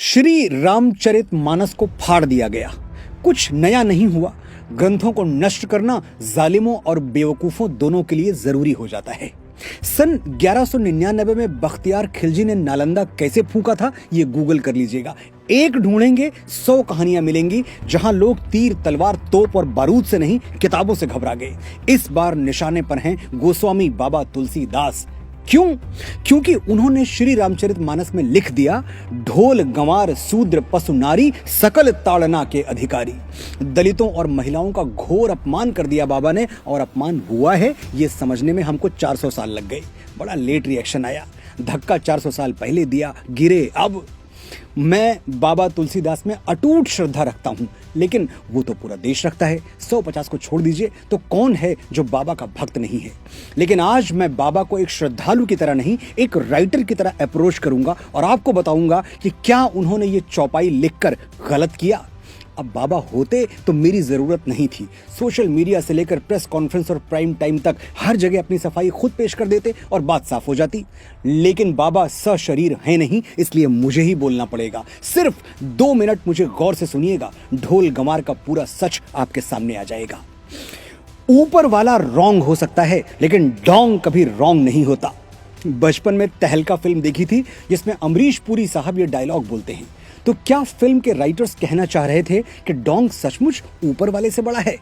श्री रामचरितमानस को फाड़ दिया गया। कुछ नया नहीं हुआ। ग्रंथों को नष्ट करना जालिमों और बेवकूफों दोनों के लिए जरूरी हो जाता है। सन 1199 में बख्तियार खिलजी ने नालंदा कैसे फूंका था, ये गूगल कर लीजिएगा। एक ढूंढेंगे 100 कहानियां मिलेंगी जहां लोग तीर, तलवार, तोप और बारूद से नहीं, किताबों से घबरा गए। इस बार निशाने पर हैं गोस्वामी बाबा तुलसीदास। क्यों? क्योंकि उन्होंने श्री रामचरितमानस में लिख दिया, ढोल गंवार सूद्र पशु नारी सकल ताड़ना के अधिकारी। दलितों और महिलाओं का घोर अपमान कर दिया बाबा ने, और अपमान हुआ है ये समझने में हमको 400 साल लग गए। बड़ा लेट रिएक्शन आया। धक्का 400 साल पहले दिया, गिरे अब। मैं बाबा तुलसीदास में अटूट श्रद्धा रखता हूं, लेकिन वो तो पूरा देश रखता है। 150 को छोड़ दीजिए तो कौन है जो बाबा का भक्त नहीं है। लेकिन आज मैं बाबा को एक श्रद्धालु की तरह नहीं, एक राइटर की तरह अप्रोच करूंगा और आपको बताऊंगा कि क्या उन्होंने ये चौपाई लिखकर गलत किया। अब बाबा होते तो मेरी जरूरत नहीं थी। सोशल मीडिया से लेकर प्रेस कॉन्फ्रेंस और प्राइम टाइम तक हर जगह अपनी सफाई खुद पेश कर देते और बात साफ हो जाती। लेकिन बाबा सशरीर है नहीं, इसलिए मुझे ही बोलना पड़ेगा। सिर्फ 2 मिनट मुझे गौर से सुनिएगा, ढोल गंवार का पूरा सच आपके सामने आ जाएगा। ऊपर वाला रॉन्ग हो सकता है, लेकिन डोंग कभी रॉन्ग नहीं होता। बचपन में तहलका फिल्म देखी थी जिसमें अमरीश पुरी साहब ये डायलॉग बोलते हैं। तो क्या फिल्म के राइटर्स कहना चाह रहे थे कि डोंग सचमुच ऊपर वाले से बड़ा है?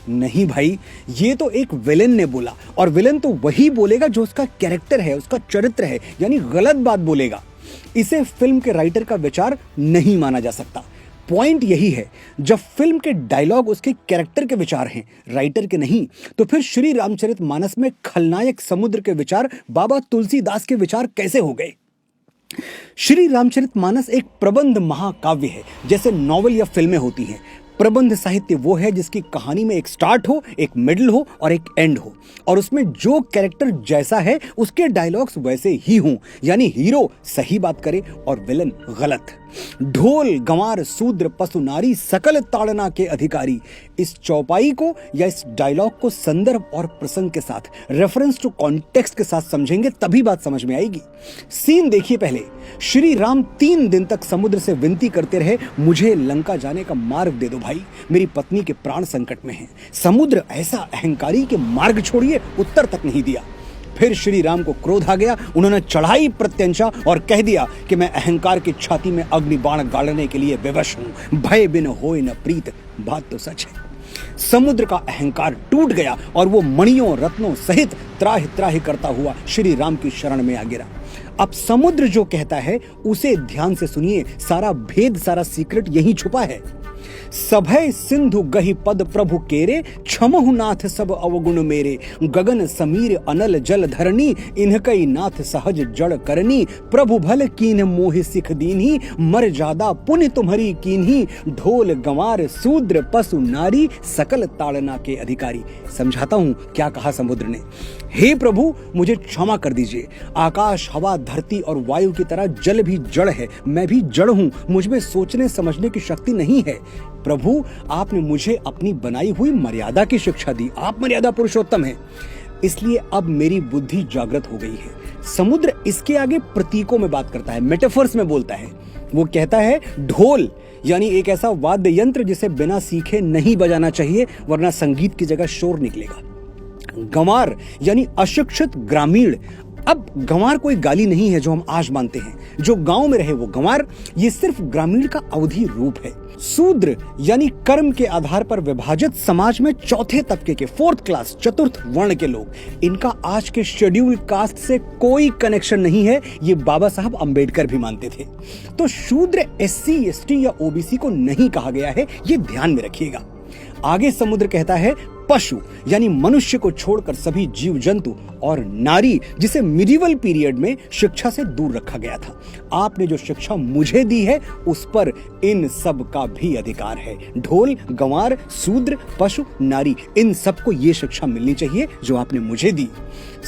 नहीं भाई, ये तो एक विलेन ने बोला, और विलेन तो वही बोलेगा जो उसका कैरेक्टर है, उसका चरित्र है, यानी गलत बात बोलेगा। इसे फिल्म के राइटर का विचार नहीं माना जा सकता। पॉइंट यही है, जब फिल्म के डायलॉग उसके कैरेक्टर के विचार हैं, राइटर के नहीं, तो फिर श्री रामचरितमानस में खलनायक समुद्र के विचार बाबा तुलसीदास के विचार कैसे हो गए? श्री रामचरितमानस एक प्रबंध महाकाव्य है, जैसे नॉवेल या फिल्में होती हैं। प्रबंध साहित्य वो है जिसकी कहानी में एक स्टार्ट हो, एक मिडिल हो और एक एंड हो, और उसमें जो कैरेक्टर जैसा है उसके डायलॉग्स वैसे ही हों, यानी हीरो सही बात करे और विलन गलत। ढोल गंवार सूद्र पशु नारी सकल ताड़ना के अधिकारी, इस चौपाई को या इस डायलॉग को संदर्भ और प्रसंग के साथ, रेफरेंस टू कॉन्टेक्स्ट के साथ समझेंगे तभी बात समझ में आएगी। सीन देखिए पहले। श्री राम 3 दिन तक समुद्र से विनती करते रहे, मुझे लंका जाने का मार्ग दे दो भाई, मेरी पत्नी के प्राण संकट में हैं। समुद्र ऐसा अहंकारी के मार्ग छोड़िए, उत्तर तक नहीं दिया। फिर श्री राम को क्रोध आ गया, उन्होंने चढ़ाई प्रत्यंचा और कह दिया कि मैं अहंकार की छाती में अग्नि बाण गाड़ने के लिए विवश हूं, भय बिन होए न प्रीत। बात तो सच है। समुद्र का अहंकार टूट गया और वो मणियों रत्नों सहित त्राहि त्राहि करता हुआ श्री राम की शरण में आ गिरा। अब समुद्र जो कहता है उसे ध्यान से सुनिए, सारा भेद, सारा सीक्रेट यही छुपा है। सभय सिंधु गहि पद प्रभु केरे, क्षमहु नाथ सब अवगुण मेरे। गगन समीर अनल जल धरनी, इनकई नाथ सहज जड़ करनी। प्रभु भल कीन मोहि सिख दीन्ही, मर जादा पुण्य तुम्हारी कीन्ही। ढोल गंवार सूद्र पशु नारी, सकल ताड़ना के अधिकारी। समझाता हूं क्या कहा समुद्र ने। हे प्रभु, मुझे क्षमा कर दीजिए। आकाश, हवा, धरती और वायु की तरह जल भी जड़ है, मैं भी जड़ हूं, मुझ में सोचने समझने की शक्ति नहीं है। प्रभु, आपने मुझे अपनी बनाई हुई मर्यादा की शिक्षा दी, आप मर्यादा पुरुषोत्तम हैं, इसलिए अब मेरी बुद्धि जागृत हो गई है। समुद्र इसके आगे प्रतीकों में बात करता है, मेटाफर्स में बोलता है। वो कहता है ढोल यानी एक ऐसा वाद्य यंत्र जिसे बिना सीखे नहीं बजाना चाहिए, वरना संगीत की जगह शोर निकलेगा। गंवार यानी अशिक्षित ग्रामीण। अब गंवार कोई गाली नहीं है जो हम आज मानते हैं, जो गांव में रहे वो गंवार, ये सिर्फ ग्रामीण का अवधि रूप है। शूद्र यानी कर्म के आधार पर विभाजित समाज में चौथे तबके के, 4th क्लास, चतुर्थ वर्ण के लोग। इनका आज के शेड्यूल कास्ट से कोई कनेक्शन नहीं है, ये बाबा साहब अंबेडकर भी मानते थे। तो शूद्र SC, ST या OBC को नहीं कहा गया है, ये ध्यान में रखिएगा। आगे समुद्र कहता है पशु यानी मनुष्य को छोड़कर सभी जीव जंतु, और नारी जिसे मिडिवल पीरियड में शिक्षा से दूर रखा गया था। आपने जो शिक्षा मुझे दी है उस पर इन सब का भी अधिकार है। ढोल गंवार सूद्र पशु नारी, इन सबको ये शिक्षा मिलनी चाहिए जो आपने मुझे दी।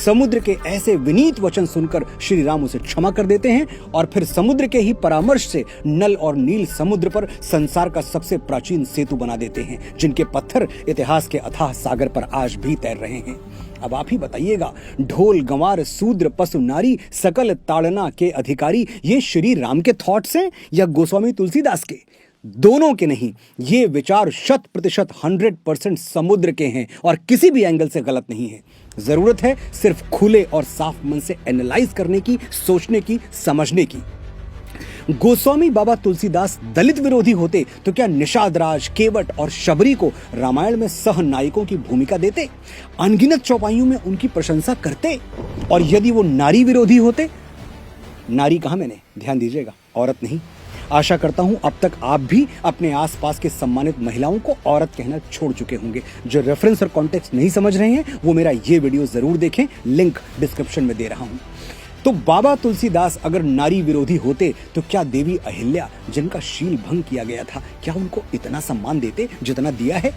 समुद्र के ऐसे विनीत वचन सुनकर श्री राम उसे क्षमा कर देते हैं, और फिर समुद्र के ही परामर्श से नल और नील समुद्र पर संसार का सबसे प्राचीन सेतु बना देते हैं, जिनके पत्थर इतिहास के अथाह सागर पर आज भी तैर रहे हैं। अब आप ही बताइएगा, ढोल गंवार सूद्र पशु नारी सकल ताड़ना के अधिकारी, ये श्री राम के थॉट्स हैं या गोस्वामी तुलसीदास के? दोनों के नहीं, ये विचार 100% 100% समुद्र के हैं और किसी भी एंगल से गलत नहीं है। जरूरत है सिर्फ खुले और साफ मन से एनालाइज करने की, सोचने की, समझने की। गोस्वामी बाबा तुलसीदास दलित विरोधी होते तो क्या निषाद राज, केवट और शबरी को रामायण में सह नायकों की भूमिका देते, अनगिनत चौपाइयों में उनकी प्रशंसा करते? और यदि वो नारी विरोधी होते, नारी कहा मैंने, ध्यान दीजिएगा, औरत नहीं। आशा करता हूं अब तक आप भी अपने आसपास के सम्मानित महिलाओं को औरत कहना छोड़ चुके होंगे। जो रेफरेंस और कॉन्टेक्स्ट नहीं समझ रहे हैं वो मेरा ये वीडियो जरूर देखें, लिंक डिस्क्रिप्शन में दे रहा हूं। तो बाबा तुलसीदास अगर नारी विरोधी होते तो क्या देवी अहिल्या, जिनका शील भंग किया गया था, क्या उनको इतना सम्मान देते जितना दिया है?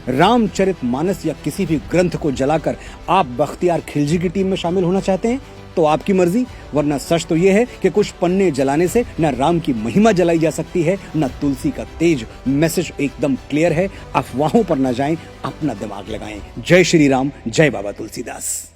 रामचरितमानस या किसी भी ग्रंथ को जलाकर आप बख्तियार खिलजी की टीम में शामिल होना चाहते हैं तो आपकी मर्जी, वरना सच तो यह है कि कुछ पन्ने जलाने से न राम की महिमा जलाई जा सकती है, न तुलसी का तेज। मैसेज एकदम क्लियर है, अफवाहों पर न जाएं, अपना दिमाग लगाएं। जय श्री राम, जय बाबा तुलसीदास।